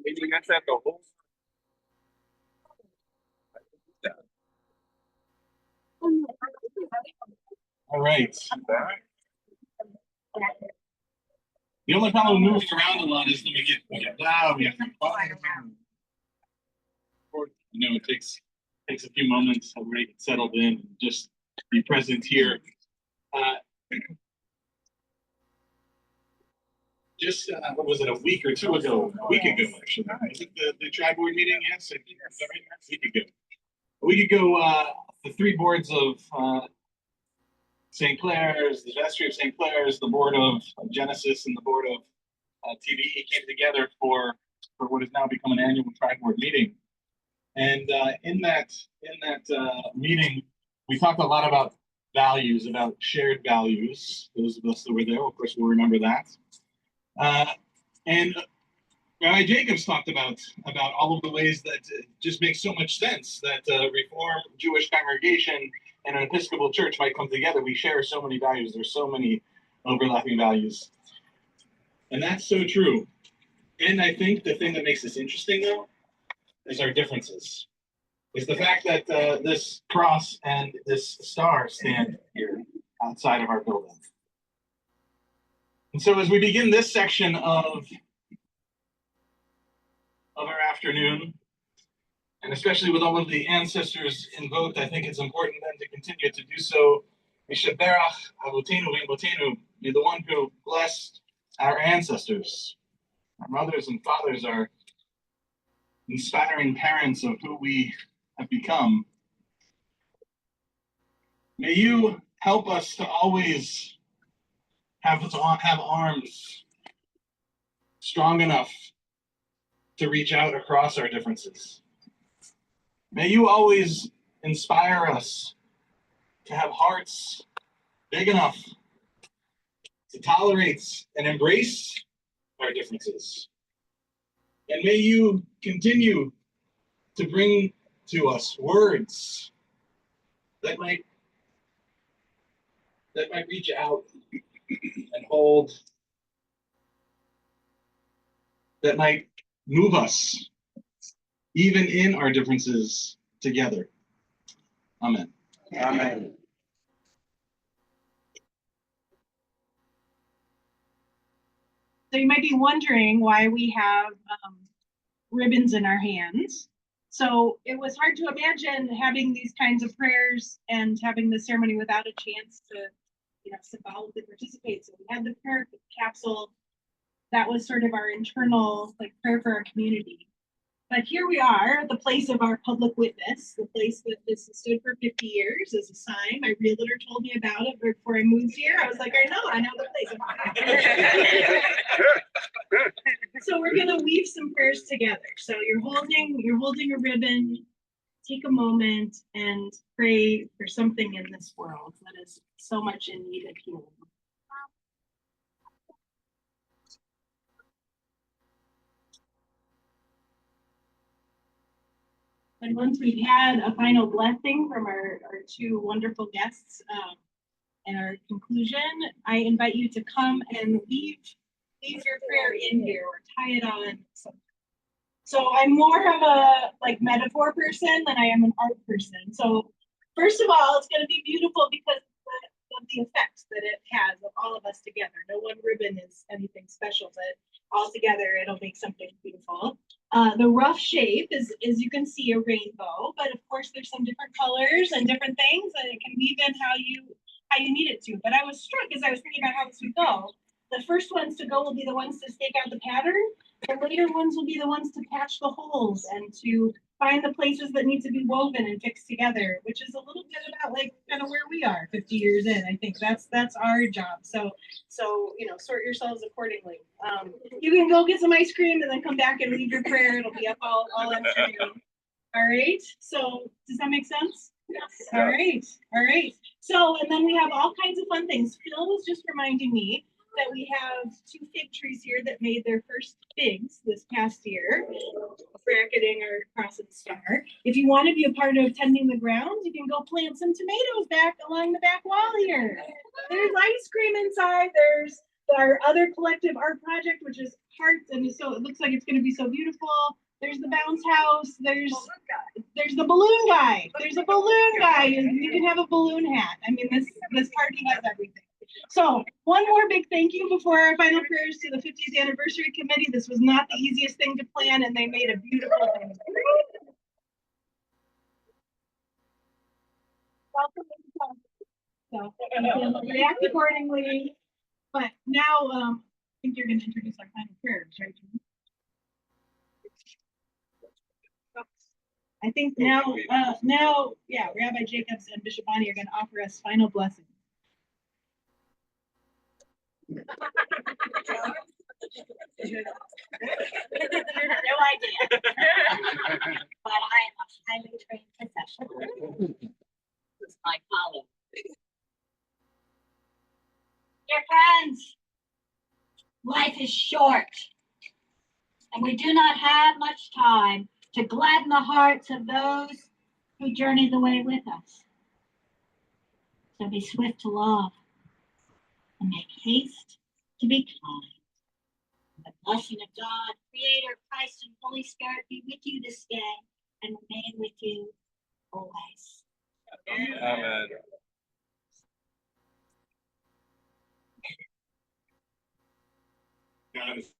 Meaning that's at the whole. All right. The only problem with moving around a lot is that we get loud, we have to be quiet. You know, it takes a few moments to really get settled in and just be present here. Just what was it, a week or two ago? A week ago, actually. I think the tri board meeting, yes, a week ago. A week ago, the three boards of St. Clair's, the vestry of St. Clair's, the board of Genesis, and the board of TVE came together for what has now become an annual tri-board meeting. And in that meeting, we talked a lot about values, about shared values. Those of us that were there, of course, will remember that. And Rabbi Jacobs talked about all of the ways that just makes so much sense that Reform Jewish congregation and an Episcopal church might come together. We share so many values. There's so many overlapping values. And that's so true. And I think the thing that makes this interesting, though, is our differences. Is the fact that this cross and this star stand here outside of our building. And so as we begin this section of our afternoon, and especially with all of the ancestors invoked, I think it's important then to continue to do so. Mishaberach Avotenu V'Imotenu, may the one who blessed our ancestors, our mothers and fathers, our inspiring parents of who we have become. May you help us to always have arms strong enough to reach out across our differences. May you always inspire us to have hearts big enough to tolerate and embrace our differences. And may you continue to bring to us words that might reach out and hold, that might move us, even in our differences together. Amen. Amen. So you might be wondering why we have ribbons in our hands. So it was hard to imagine having these kinds of prayers and having the ceremony without a chance to, symbolically participate. So we had the prayer capsule. That was sort of our internal prayer for our community. But here we are, the place of our public witness, the place that this stood for 50 years as a sign. My realtor told me about it before I moved here. I was like, I know the place. So we're gonna weave some prayers together. So you're holding a ribbon. Take a moment and pray for something in this world that is so much in need of healing. And once we've had a final blessing from our two wonderful guests and our conclusion, I invite you to come and leave your prayer in here or tie it on. So I'm more of a metaphor person than I am an art person. So first of all, it's going to be beautiful because of the effect that it has of all of us together. No one ribbon is anything special, but all together it'll make something beautiful. The rough shape is you can see a rainbow, but of course there's some different colors and different things, and it can weave in how you need it to. But I was struck as I was thinking about how this would go. The first ones to go will be the ones to stake out the pattern. The later ones will be the ones to patch the holes and to find the places that need to be woven and fixed together, which is a little bit about like kind of where we are 50 years in. I think that's our job. So sort yourselves accordingly. You can go get some ice cream and then come back and read your prayer. It'll be up all afternoon. All right. So does that make sense? Yes. All right. So, and then we have all kinds of fun things. Phil was just reminding me that we have 2 fig trees here that made their first figs this past year, bracketing our cross and star. If you want to be a part of tending the ground, you can go plant some tomatoes back along the back wall here. There's ice cream inside. There's our other collective art project, which is hearts, and so it looks like it's going to be so beautiful. There's the bounce house. There's the balloon guy. There's a balloon guy. You can have a balloon hat. I mean, this party has everything. So one more big thank you before our final prayers to the 50th anniversary committee. This was not the easiest thing to plan, and they made a beautiful thing. So react accordingly. But now I think you're going to introduce our final prayers, right? I think now, Rabbi Jacobs and Bishop Bonnie are going to offer us final blessings. No idea. But I am a highly trained professional. This is my calling. Dear friends, life is short, and we do not have much time to gladden the hearts of those who journey the way with us. So be swift to love and make haste to be kind. The blessing of God, Creator, Christ, and Holy Spirit be with you this day and remain with you always. Amen. God is